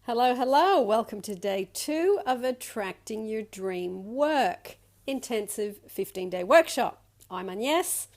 Hello, hello. Welcome to day 2 of Attracting Your Dream Work Intensive 15-day workshop. I'm Agnes,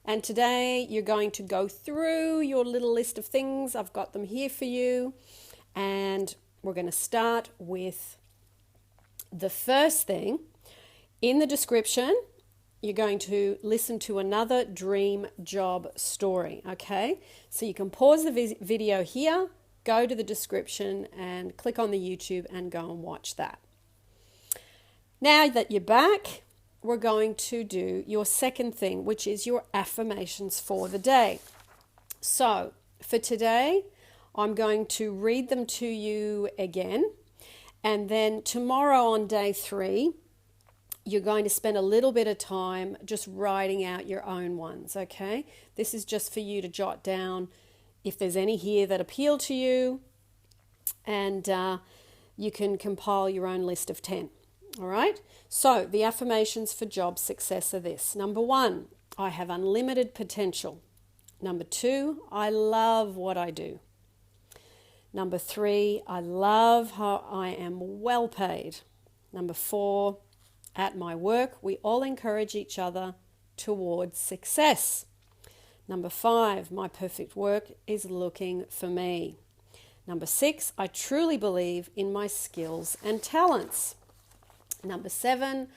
and today you're going to go through your little list of things. I've got them here for you, and we're going to start with the first thing. In the description, you're going to listen to another dream job story, okay? So you can pause the video here, go to the description and click on the YouTube and go and watch that. Now that you're back, we're going to do your second thing, which is your affirmations for the day. So for today, I'm going to read them to you again. And then tomorrow on day 3, you're going to spend a little bit of time just writing out your own ones, okay? This is just for you to jot down if there's any here that appeal to you, and you can compile your own list of 10. All right? So the affirmations for job success are this. Number 1, I have unlimited potential. Number 2, I love what I do. Number 3, I love how I am well paid. Number 4, at my work, we all encourage each other towards success. Number 5, my perfect work is looking for me. Number 6, I truly believe in my skills and talents. Number 7,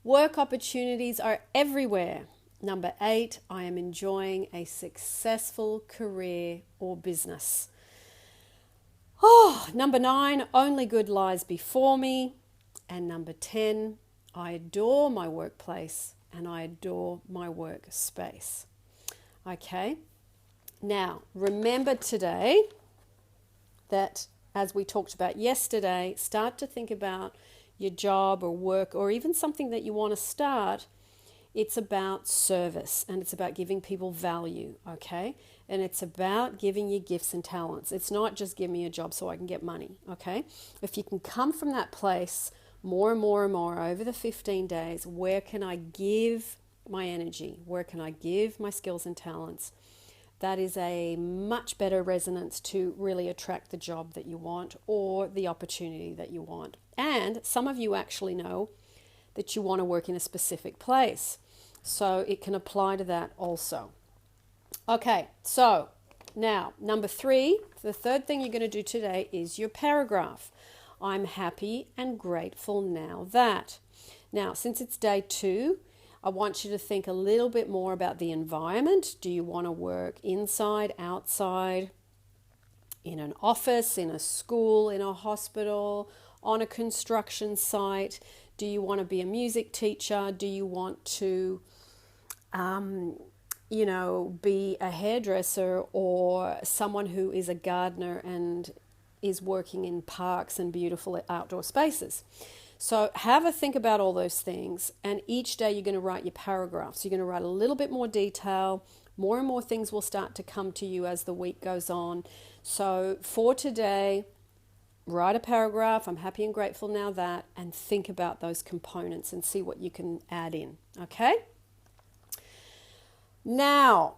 work opportunities are everywhere. Number 8, I am enjoying a successful career or business. Number 9, only good lies before me. And number 10, I adore my workplace and I adore my workspace. Okay, now remember today that, as we talked about yesterday, start to think about your job or work or even something that you want to start. It's about service and it's about giving people value, okay? And it's about giving you gifts and talents. It's not just give me a job so I can get money, okay? If you can come from that place more and more and more over the 15 days, where can I give my energy? Where can I give my skills and talents? That is a much better resonance to really attract the job that you want or the opportunity that you want. And some of you actually know that you want to work in a specific place. So it can apply to that also. Okay, so now number 3, the third thing you're going to do today is your paragraph. I'm happy and grateful now that. Now, since it's day 2, I want you to think a little bit more about the environment. Do you want to work inside, outside, in an office, in a school, in a hospital, on a construction site? Do you want to be a music teacher? Do you want to, be a hairdresser or someone who is a gardener and is working in parks and beautiful outdoor spaces? So have a think about all those things, and each day you're going to write your paragraph. So you're going to write a little bit more detail. More and more things will start to come to you as the week goes on. So for today, write a paragraph, I'm happy and grateful now that, and think about those components and see what you can add in, okay? Now,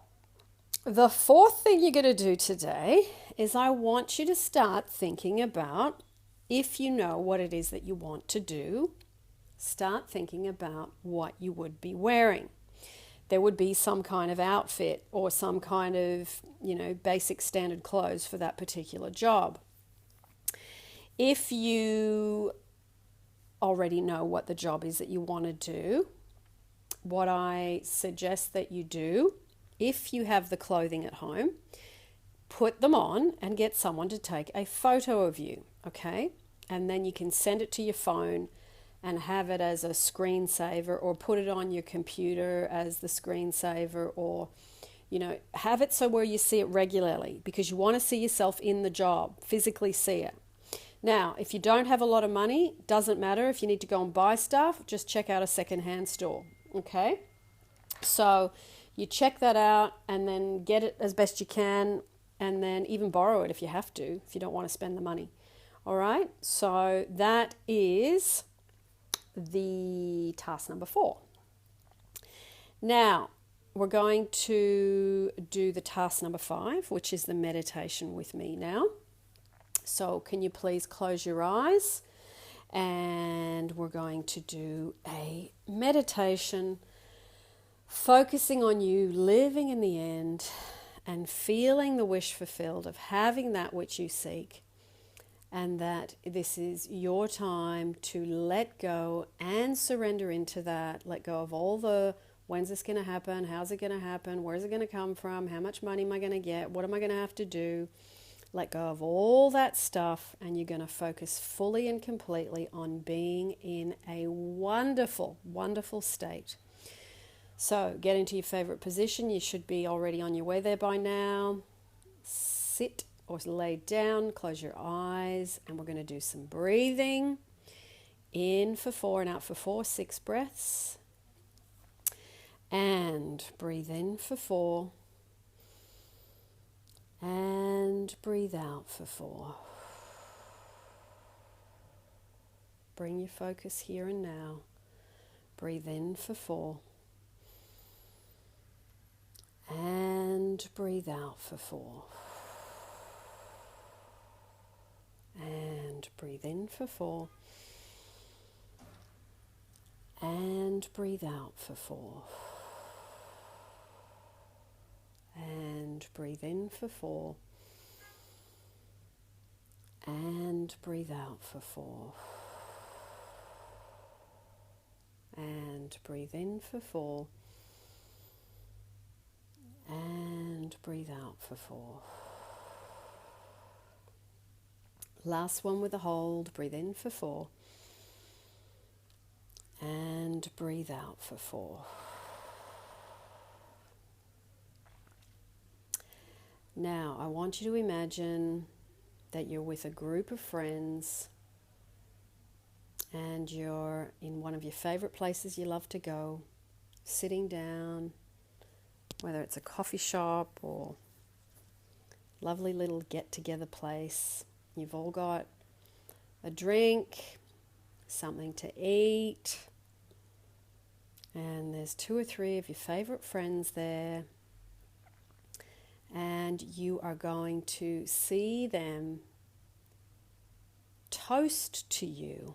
the fourth thing you're going to do today is I want you to start thinking about, if you know what it is that you want to do, start thinking about what you would be wearing. There would be some kind of outfit or some kind of, basic standard clothes for that particular job. If you already know what the job is that you want to do, what I suggest that you do, if you have the clothing at home, put them on and get someone to take a photo of you, okay? And then you can send it to your phone and have it as a screensaver, or put it on your computer as the screensaver, or, have it so where you see it regularly, because you want to see yourself in the job, physically see it. Now, if you don't have a lot of money, doesn't matter. If you need to go and buy stuff, just check out a secondhand store, okay? So you check that out and then get it as best you can, and then even borrow it if you have to, if you don't want to spend the money. All right, so that is the task number 4. Now, we're going to do the task number 5, which is the meditation with me now. So can you please close your eyes? And we're going to do a meditation focusing on you living in the end and feeling the wish fulfilled of having that which you seek, and that this is your time to let go and surrender into that. Let go of all the when's this going to happen, how's it going to happen, where's it going to come from, how much money am I going to get, what am I going to have to do. Let go of all that stuff, and you're going to focus fully and completely on being in a wonderful, wonderful state. So get into your favorite position. You should be already on your way there by now. Sit or lay down, close your eyes, and we're going to do some breathing. In for 4 and out for 4, 6 breaths. And breathe in for 4. And breathe out for 4. Bring your focus here and now. Breathe in for 4. And breathe out for 4. And breathe in for 4. And breathe out for 4. And breathe in for 4. And breathe out for 4. And breathe in for 4. And breathe out for 4. Last one with a hold. Breathe in for 4. And breathe out for 4. Now, I want you to imagine that you're with a group of friends and you're in one of your favorite places you love to go, sitting down, whether it's a coffee shop or lovely little get-together place. You've all got a drink, something to eat, and there's 2 or 3 of your favorite friends there. And you are going to see them toast to you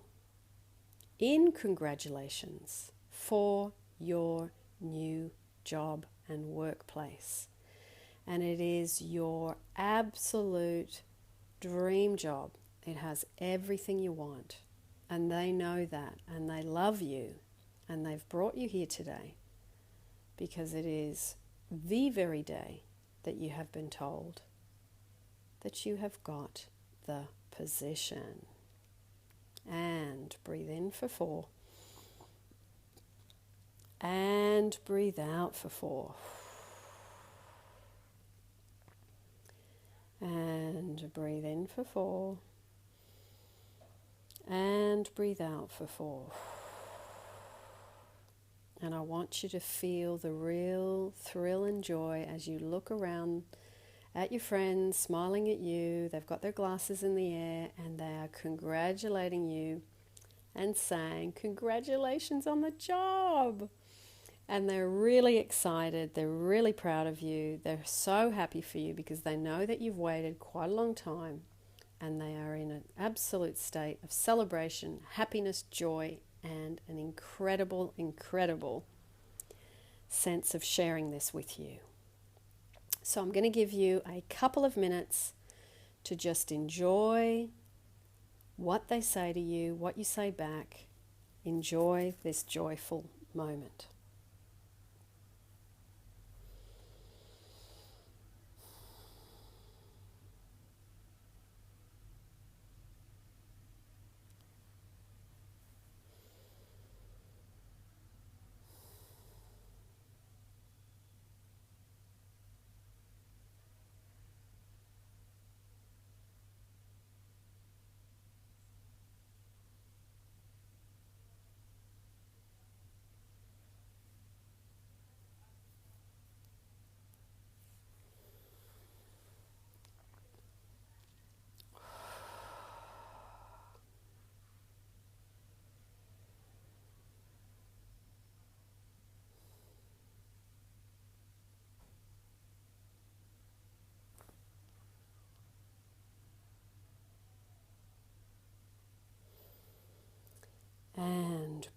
in congratulations for your new job and workplace. And it is your absolute dream job. It has everything you want. And they know that. And they love you. And they've brought you here today because it is the very day that you have been told that you have got the position. And breathe in for 4. And breathe out for 4. And breathe in for 4. And breathe out for 4. And I want you to feel the real thrill and joy as you look around at your friends smiling at you. They've got their glasses in the air and they are congratulating you and saying, "Congratulations on the job." And they're really excited. They're really proud of you. They're so happy for you because they know that you've waited quite a long time, and they are in an absolute state of celebration, happiness, joy, and an incredible, incredible sense of sharing this with you. So I'm going to give you a couple of minutes to just enjoy what they say to you, what you say back. Enjoy this joyful moment.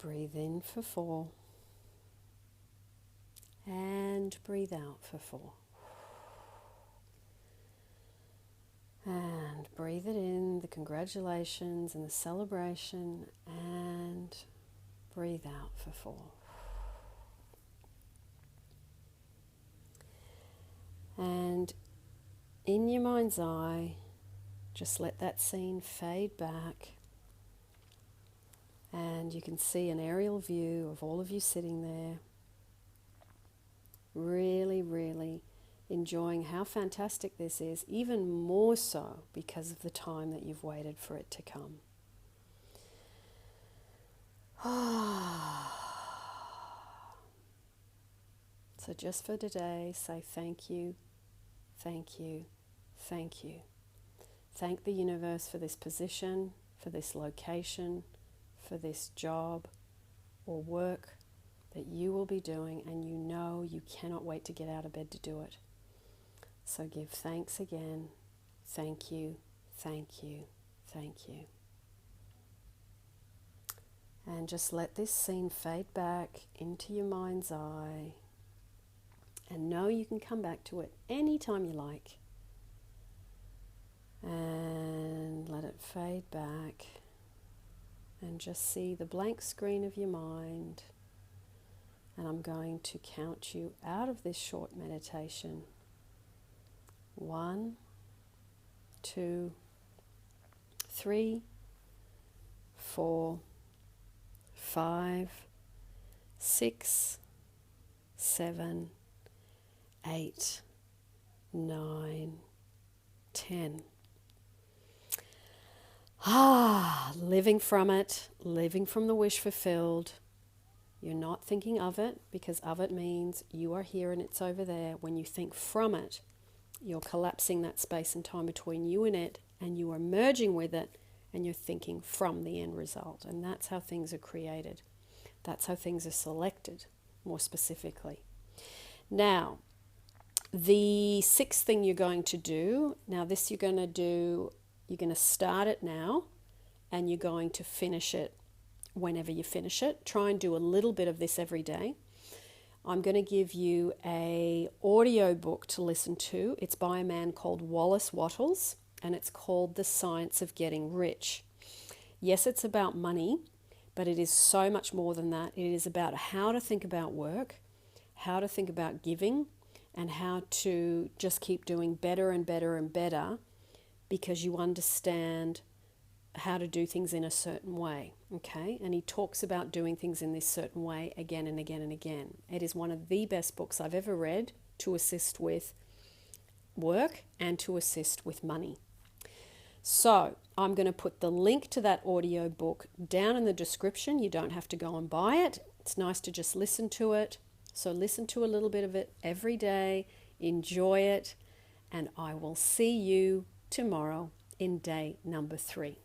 breathe in for 4. And breathe out for 4. And breathe it in, the congratulations and the celebration, and breathe out for 4. And in your mind's eye, just let that scene fade back, and you can see an aerial view of all of you sitting there, really, really enjoying how fantastic this is, even more so because of the time that you've waited for it to come. So just for today, say thank you, thank you, thank you. Thank the universe for this position, for this location, for this job or work that you will be doing, and you know you cannot wait to get out of bed to do it. So give thanks again. Thank you, thank you, thank you. And just let this scene fade back into your mind's eye, and know you can come back to it anytime you like. And let it fade back, and just see the blank screen of your mind. And I'm going to count you out of this short meditation. 1, 2, 3, 4, 5, 6, 7, 8, 9, 10. Living from it, living from the wish fulfilled. You're not thinking of it, because of it means you are here and it's over there. When you think from it, you're collapsing that space and time between you and it, and you are merging with it, and you're thinking from the end result. And that's how things are created. That's how things are selected, more specifically. Now, the 6th thing you're going to do, now this you're going to start it now, and you're going to finish it whenever you finish it. Try and do a little bit of this every day. I'm going to give you an audiobook to listen to. It's by a man called Wallace Wattles, and it's called The Science of Getting Rich. Yes, it's about money, but it is so much more than that. It is about how to think about work, how to think about giving, and how to just keep doing better and better and better, because you understand how to do things in a certain way, okay? And he talks about doing things in this certain way again and again and again. It is one of the best books I've ever read to assist with work and to assist with money. So I'm going to put the link to that audio book down in the description. You don't have to go and buy it. It's nice to just listen to it. So listen to a little bit of it every day, enjoy it, and I will see you tomorrow in day number 3.